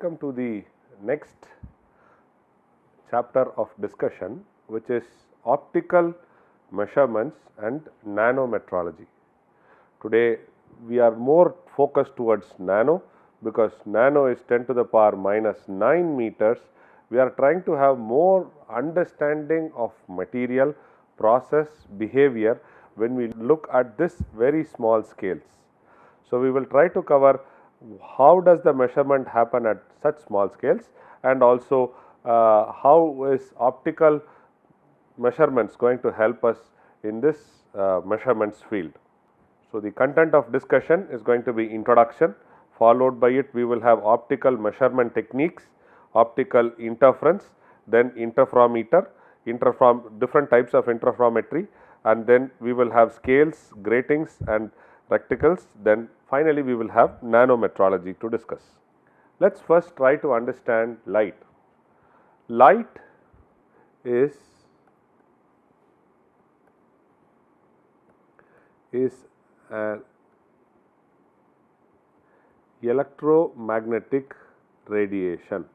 welcome to the next chapter of discussion, which is optical measurements and nanometrology. Today we are more focused towards nano because nano is 10 to the power minus 9 meters. We are trying to have more understanding of material, process, behavior when we look at this very small scales. So, we will try to cover how does the measurement happen at such small scales, and also how is optical measurements going to help us in this measurements field. So, the content of discussion is going to be introduction, followed by it we will have optical measurement techniques, optical interference, then interferometer, different types of interferometry, and then we will have scales, gratings and recticles, then finally we will have nanometrology to discuss. Let us first try to understand light. Light is an electromagnetic radiation.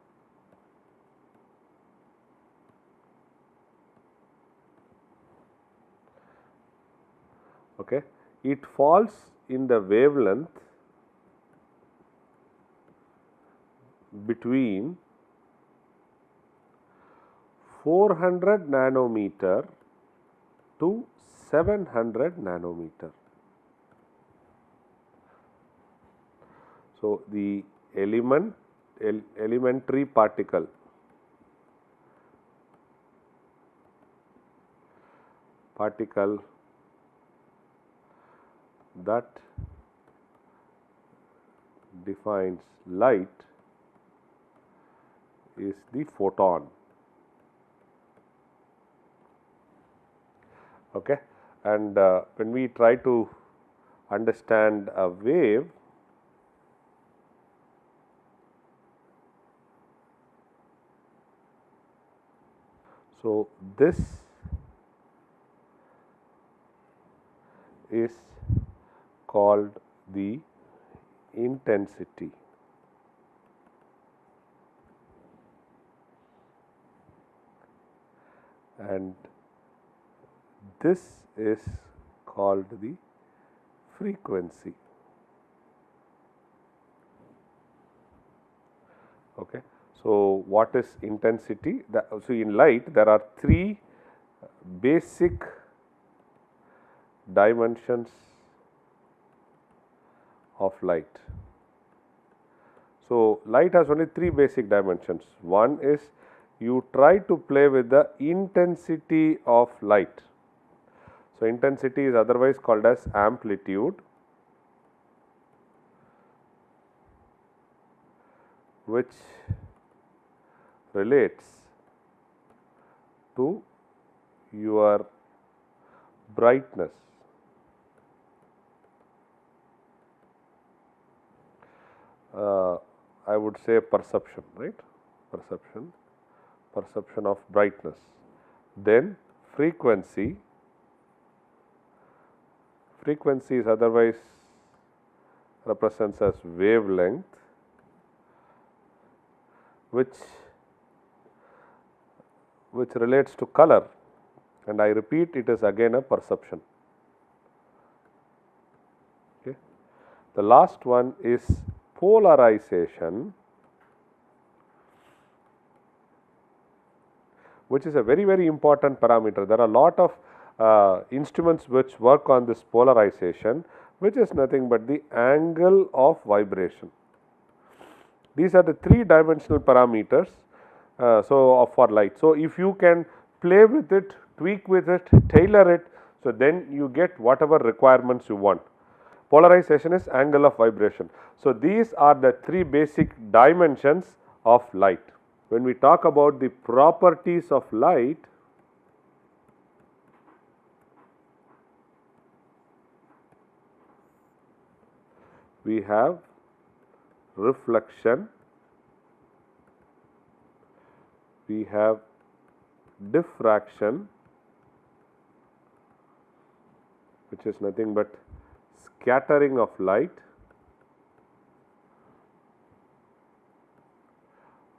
Okay. It falls in the wavelength between 400 nanometer to 700 nanometer. So, the elementary particle that defines light is the photon. Okay. And when we try to understand a wave, so this is called the intensity. And this is called the frequency. Okay. So, what is intensity? So, in light there are three basic dimensions of light. So, light has only three basic dimensions. One is you try to play with the intensity of light. So, intensity is otherwise called as amplitude, which relates to your brightness. I would say perception, right? Perception of brightness. Then frequency is otherwise represents as wavelength, which relates to color, and I repeat, it is again a perception. Okay. The last one is polarization, which is a very important parameter. There are a lot of instruments which work on this polarization, which is nothing but the angle of vibration. These are the three dimensional parameters for light. So, if you can play with it, tweak with it, tailor it, so then you get whatever requirements you want. Polarization is angle of vibration. So, these are the three basic dimensions of light. When we talk about the properties of light, we have reflection, we have diffraction, which is nothing but scattering of light,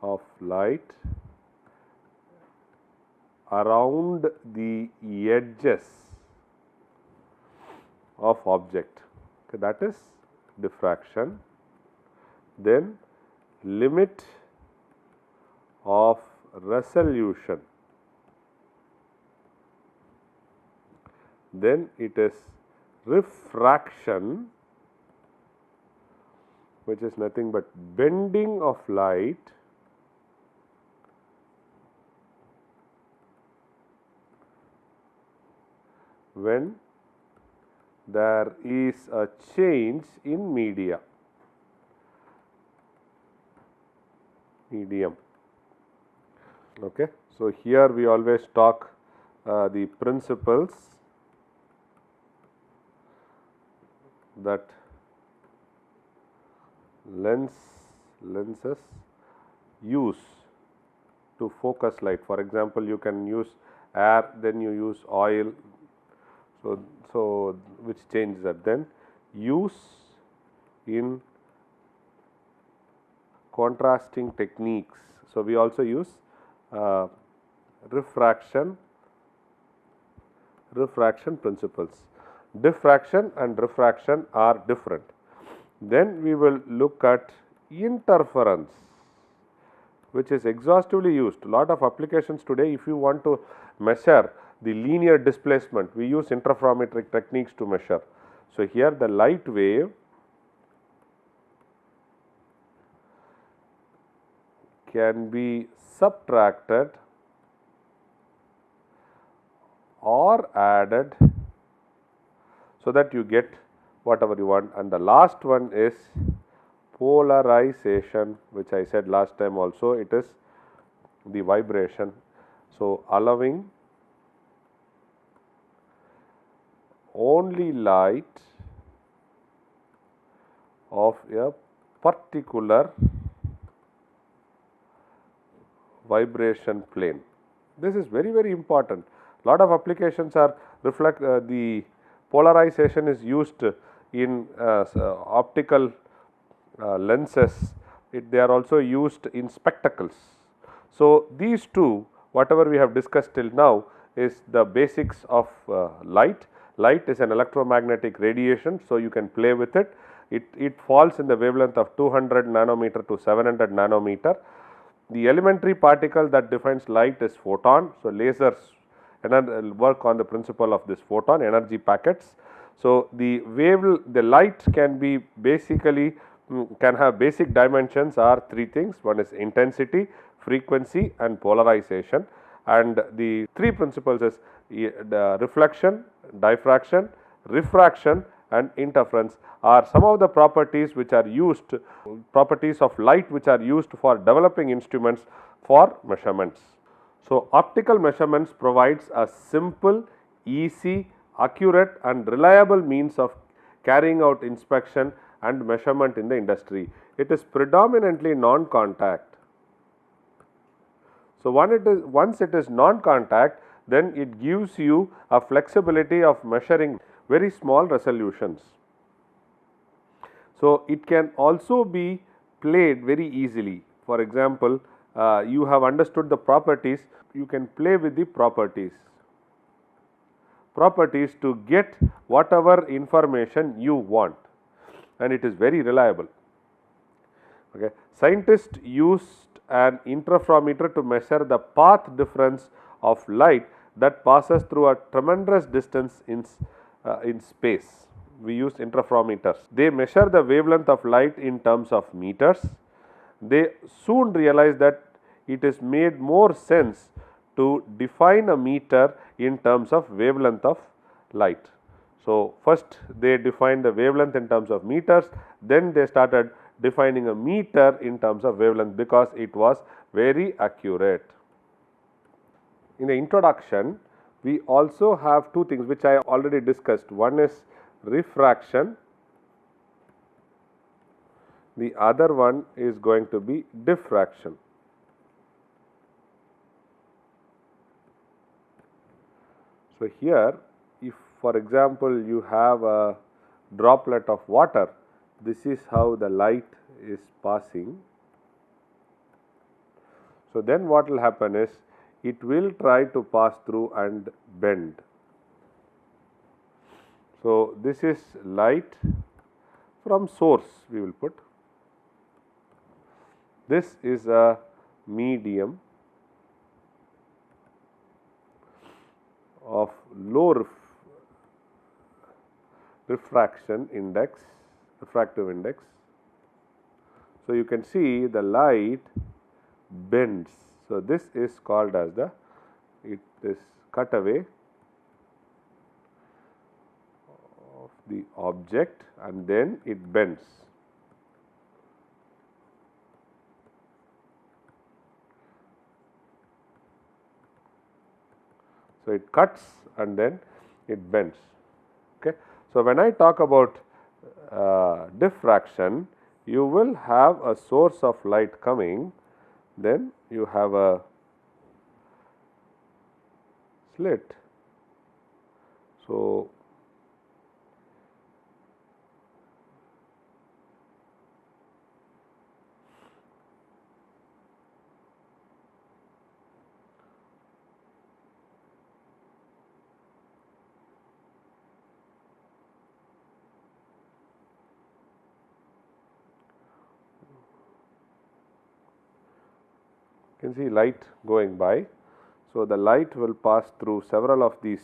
of light around the edges of object. Okay, that is diffraction. Then limit of resolution. Then it is refraction, which is nothing but bending of light when there is a change in medium. Okay. So, here we always talk the principles that lenses use to focus light. For example, you can use air, then you use oil, so which changes that. Then use in contrasting techniques. So, we also use refraction principles. Diffraction and refraction are different. Then we will look at interference, which is exhaustively used. A lot of applications today, if you want to measure the linear displacement, we use interferometric techniques to measure. So, here the light wave can be subtracted or added so that you get whatever you want. And the last one is polarization, which I said last time also, it is the vibration. So, allowing only light of a particular vibration plane. This is very, very important. Lot of applications are the polarization is used in optical lenses. They are also used in spectacles. So, these two, whatever we have discussed till now, is the basics of light. Light is an electromagnetic radiation, so you can play with it. It falls in the wavelength of 200 nanometer to 700 nanometer. The elementary particle that defines light is photon. So, lasers work on the principle of this photon, energy packets. So, the light can be basically can have basic dimensions are three things. One is intensity, frequency and polarization, and the three principles is the reflection, diffraction, refraction and interference are some of the properties which are used, properties of light which are used for developing instruments for measurements. So, optical measurements provides a simple, easy, accurate and reliable means of carrying out inspection and measurement in the industry. It is predominantly non-contact. So, once it is non-contact, then it gives you a flexibility of measuring very small resolutions. So, it can also be played very easily. For example, you have understood the properties, you can play with the properties to get whatever information you want, and it is very reliable. Okay. Scientists used an interferometer to measure the path difference of light that passes through a tremendous distance in space. We use interferometers. They measure the wavelength of light in terms of meters. They soon realized that it is made more sense to define a meter in terms of wavelength of light. So, first they defined the wavelength in terms of meters, then they started defining a meter in terms of wavelength because it was very accurate. In the introduction, we also have two things which I already discussed. One is refraction, the other one is going to be diffraction. So, here if for example, you have a droplet of water, this is how the light is passing. So then what will happen is it will try to pass through and bend. So this is light from source, we will put. This is a medium of low refractive index. So you can see the light bends. So this is called as it is cutaway of the object and then it bends. So it cuts and then it bends. Okay. So when I talk about diffraction, you will have a source of light coming, then you have a slit. So you can see light going by. So the light will pass through several of these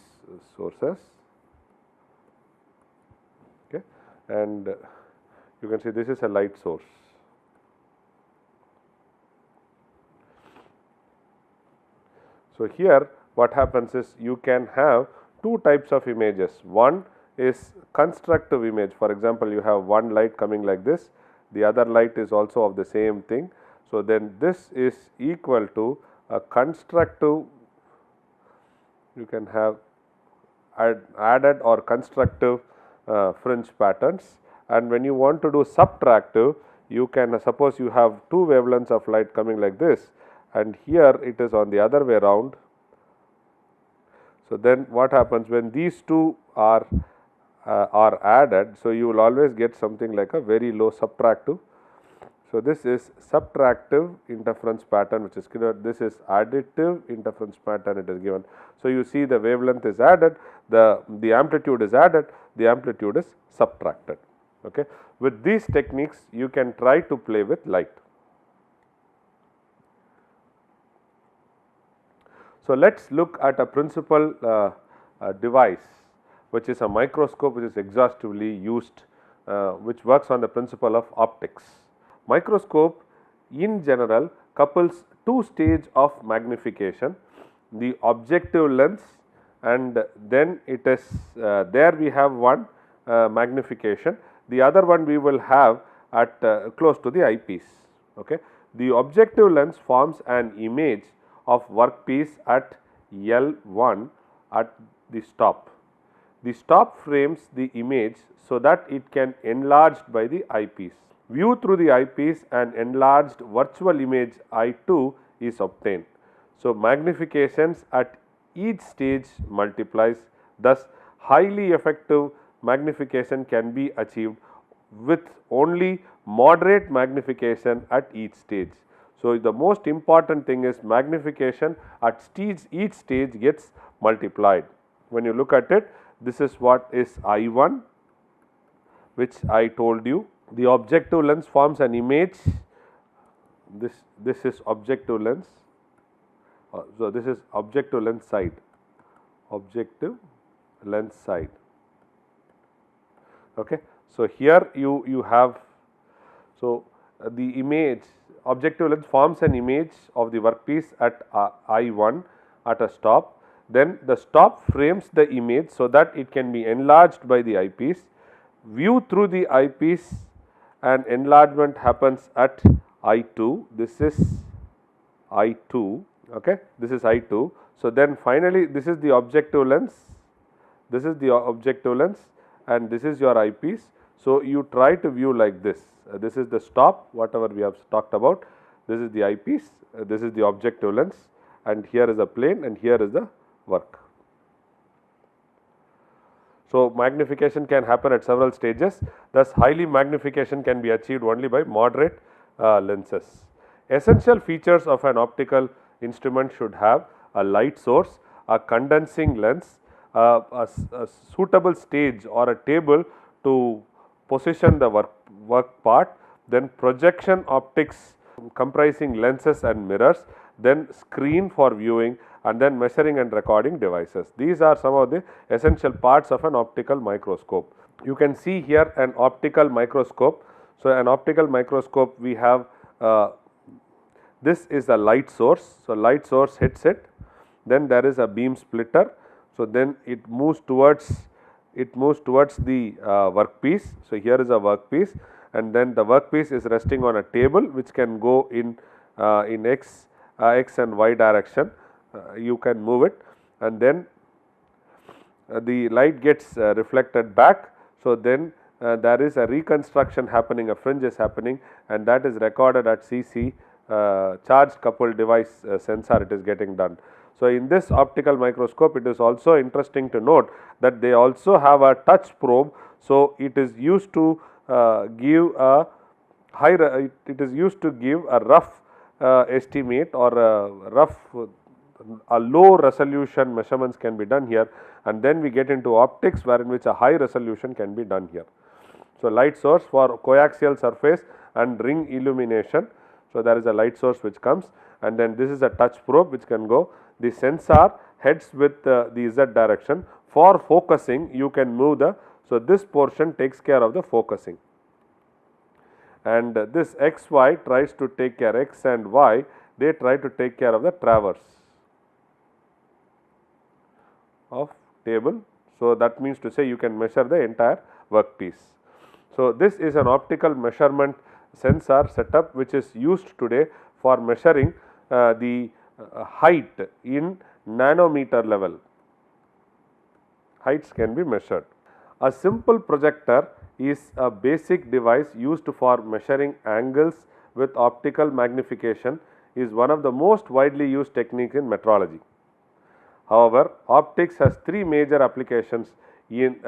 sources, okay, and you can see this is a light source. So here what happens is you can have two types of images. One is constructive image. For example, you have one light coming like this, the other light is also of the same thing. So then this is equal to a constructive, you can have added or constructive fringe patterns, and when you want to do subtractive, you can suppose you have two wavelengths of light coming like this and here it is on the other way around. So then what happens when these two are added, so you will always get something like a very low subtractive. So this is subtractive interference pattern which is given, this is additive interference pattern it is given. So you see the wavelength is added, the amplitude is added, the amplitude is subtracted. Okay. With these techniques you can try to play with light. So let us look at a principal device which is a microscope which is exhaustively used which works on the principle of optics. Microscope in general couples two stages of magnification, the objective lens and then it is there we have one magnification, the other one we will have at close to the eyepiece. Okay. The objective lens forms an image of workpiece at L1 at the stop. The stop frames the image so that it can enlarged by the eyepiece. View through the eyepiece an enlarged virtual image I2 is obtained. So magnifications at each stage multiplies, thus highly effective magnification can be achieved with only moderate magnification at each stage. So the most important thing is magnification at each stage gets multiplied. When you look at it, this is what is I1 which I told you. The objective lens forms an image, this is objective lens, so this is objective lens side, okay. So here you have, so the image objective lens forms an image of the workpiece at I1 at a stop, then the stop frames the image so that it can be enlarged by the eyepiece. View through the eyepiece and enlargement happens at I2, this is I2, okay, this is I2. So then finally this is the objective lens, and this is your eyepiece. So you try to view like this, this is the stop whatever we have talked about, this is the eyepiece, this is the objective lens and here is the plane and here is the work. So magnification can happen at several stages, thus highly magnification can be achieved only by moderate lenses. Essential features of an optical instrument should have a light source, a condensing lens, a suitable stage or a table to position the work part, then projection optics comprising lenses and mirrors, then screen for viewing, and then measuring and recording devices. These are some of the essential parts of an optical microscope. You can see here an optical microscope. So, an optical microscope, we have this is a light source. So, light source hits it, then there is a beam splitter. So, then it moves towards the workpiece. So, here is a workpiece, and then the workpiece is resting on a table which can go in x and y direction. You can move it, and then the light gets reflected back. So, then there is a reconstruction happening, a fringe is happening, and that is recorded at CC, charged coupled device sensor, it is getting done. So, in this optical microscope, it is also interesting to note that they also have a touch probe. So, it is used to give a rough estimate, or a low resolution measurements can be done here, and then we get into optics, wherein which a high resolution can be done here. So, light source for coaxial surface and ring illumination. So, there is a light source which comes, and then this is a touch probe which can go. The sensor heads with the Z direction. For focusing, you can move the, so this portion takes care of the focusing, and this XY tries to take care, X and Y, they try to take care of the traverse of table. So, that means to say you can measure the entire workpiece. So, this is an optical measurement sensor setup which is used today for measuring the height in nanometer level. Heights can be measured. A simple projector is a basic device used for measuring angles with optical magnification, is one of the most widely used techniques in metrology. However, optics has three major applications. In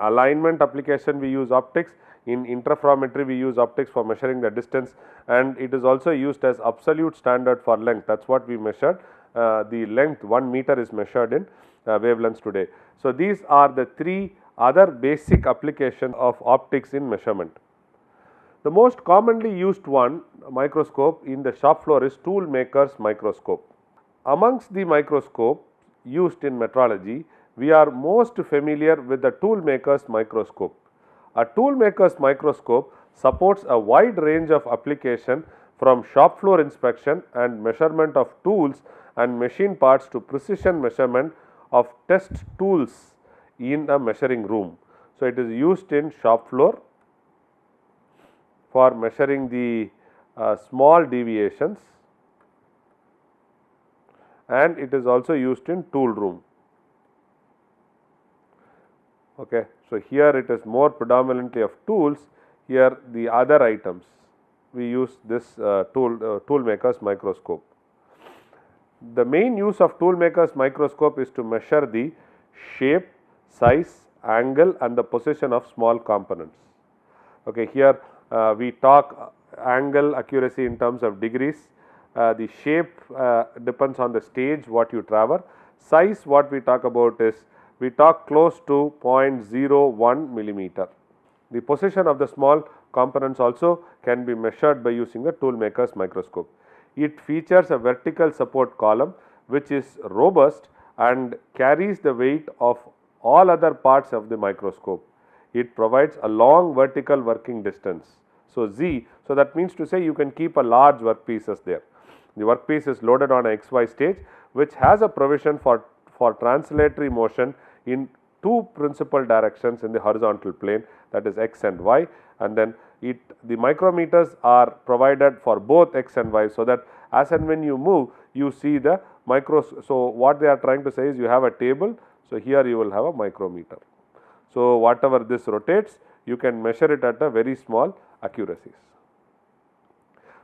alignment application, we use optics. In interferometry, we use optics for measuring the distance, and it is also used as absolute standard for length. That is what we measured. The length 1 meter is measured in wavelengths today. So, these are the three other basic applications of optics in measurement. The most commonly used one microscope in the shop floor is tool maker's microscope. Amongst the microscope used in metrology, we are most familiar with the tool maker's microscope. A tool maker's microscope supports a wide range of application, from shop floor inspection and measurement of tools and machine parts to precision measurement of test tools in a measuring room. So, it is used in shop floor for measuring the small deviations, and it is also used in tool room. Okay. So, here it is more predominantly of tools, here the other items we use this tool maker's microscope. The main use of tool maker's microscope is to measure the shape, size, angle and the position of small components. Okay, here we talk angle accuracy in terms of degrees, the shape depends on the stage what you traverse, size what we talk about is we talk close to 0.01 millimeter. The position of the small components also can be measured by using the tool maker's microscope. It features a vertical support column which is robust and carries the weight of all other parts of the microscope. It provides a long vertical working distance. So, Z, so that means to say you can keep a large workpieces there. The workpiece is loaded on a XY stage which has a provision for translatory motion in two principal directions in the horizontal plane, that is X and Y, and then the micrometers are provided for both X and Y, so that as and when you move you see the so what they are trying to say is you have a table, so here you will have a micrometer. So, whatever this rotates you can measure it at a very small accuracies.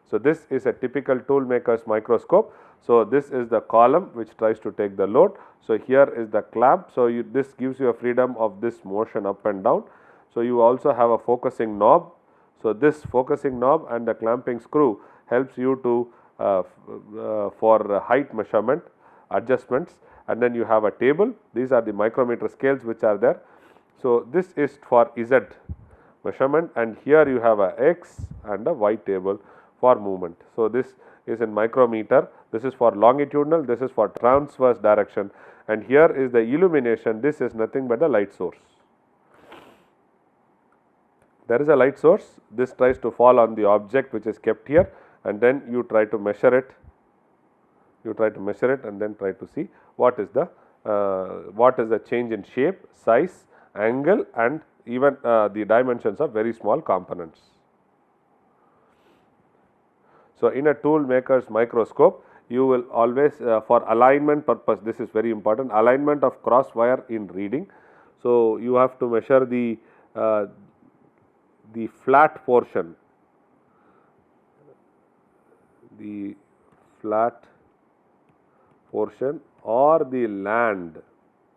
So, this is a typical tool maker's microscope. So, this is the column which tries to take the load. So, here is the clamp. So, this gives you a freedom of this motion up and down. So, you also have a focusing knob. So, this focusing knob and the clamping screw helps you to for height measurement adjustments, and then you have a table. These are the micrometer scales which are there. So, this is for Z measurement, and here you have a X and a Y table for movement. So, this is in micrometer, this is for longitudinal, this is for transverse direction, and here is the illumination. This is nothing but the light source. There is a light source, this tries to fall on the object which is kept here, and then you try to measure it, and then try to see what is the change in shape, size, angle, and even the dimensions of very small components. So, in a tool maker's microscope, you will always for alignment purpose, this is very important, alignment of cross wire in reading. So, you have to measure the flat portion, or the land,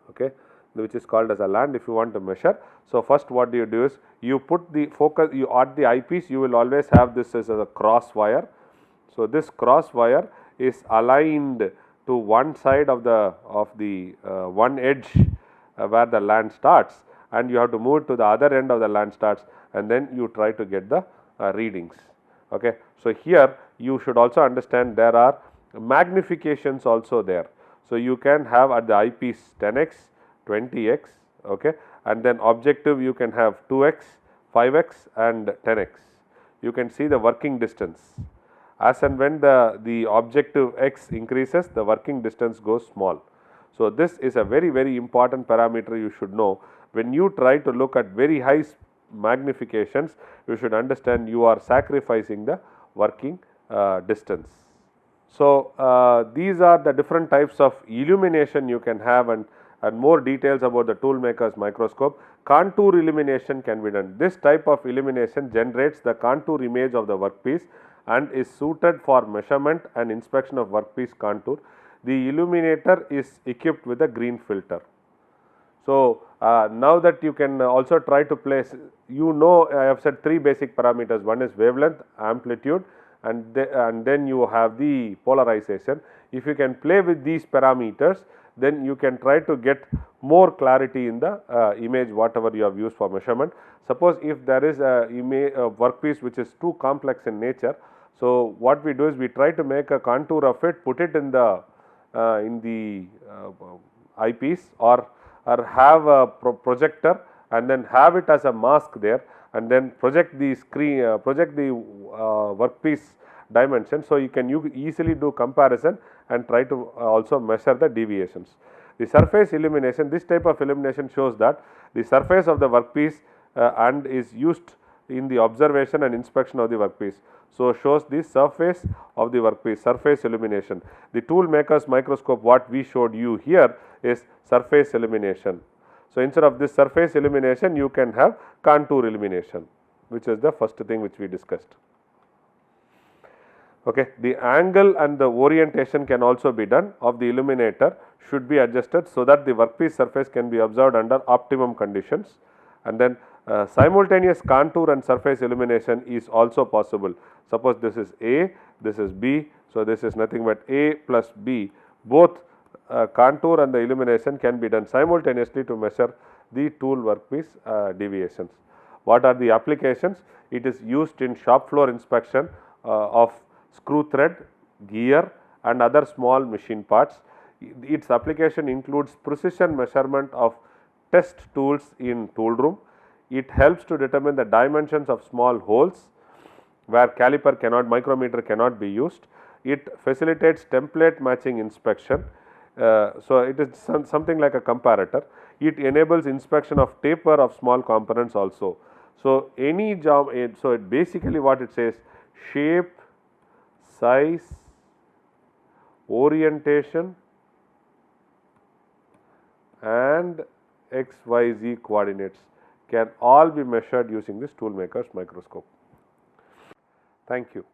okay, which is called as a land if you want to measure. So, first what do you do is you put the focus, you at the eyepiece, you will always have this as a cross wire. So, this cross wire is aligned to one side of the one edge where the land starts, and you have to move it to the other end of the land starts, and then you try to get the readings. Okay. So, here you should also understand there are magnifications also there. So, you can have at the eyepiece 10x, 20x, okay, and then objective you can have 2x, 5x and 10x. You can see the working distance. As and when the objective x increases, the working distance goes small. So, this is a very important parameter you should know. When you try to look at very high magnifications, you should understand you are sacrificing the working distance. So, these are the different types of illumination you can have, and more details about the tool maker's microscope. Contour illumination can be done. This type of illumination generates the contour image of the workpiece and is suited for measurement and inspection of workpiece contour. The illuminator is equipped with a green filter. So, now that you can also try to place, I have said 3 basic parameters. One is wavelength, amplitude, and then you have the polarization. If you can play with these parameters, then you can try to get more clarity in the image whatever you have used for measurement. Suppose if there is a workpiece which is too complex in nature, so what we do is we try to make a contour of it, put it in the eyepiece, or have a projector and then have it as a mask there, and then project the screen, workpiece dimension. So, you can easily do comparison and try to also measure the deviations. The surface illumination, this type of illumination shows that the surface of the workpiece and is used in the observation and inspection of the workpiece. So, shows the surface of the workpiece, surface illumination. The tool maker's microscope, what we showed you here is surface illumination. So, instead of this surface illumination, you can have contour illumination, which is the first thing which we discussed. Okay. The angle and the orientation can also be done of the illuminator, should be adjusted so that the workpiece surface can be observed under optimum conditions, and then simultaneous contour and surface illumination is also possible. Suppose this is A, this is B. So, this is nothing but A plus B, both contour and the illumination can be done simultaneously to measure the tool workpiece deviations. What are the applications? It is used in shop floor inspection of screw thread, gear and other small machine parts. Its application includes precision measurement of test tools in tool room. It helps to determine the dimensions of small holes where micrometer cannot be used. It facilitates template matching inspection. So, it is something like a comparator. It enables inspection of taper of small components also. So, so it basically what it says, shape, size, orientation and XYZ coordinates can all be measured using this tool maker's microscope. Thank you.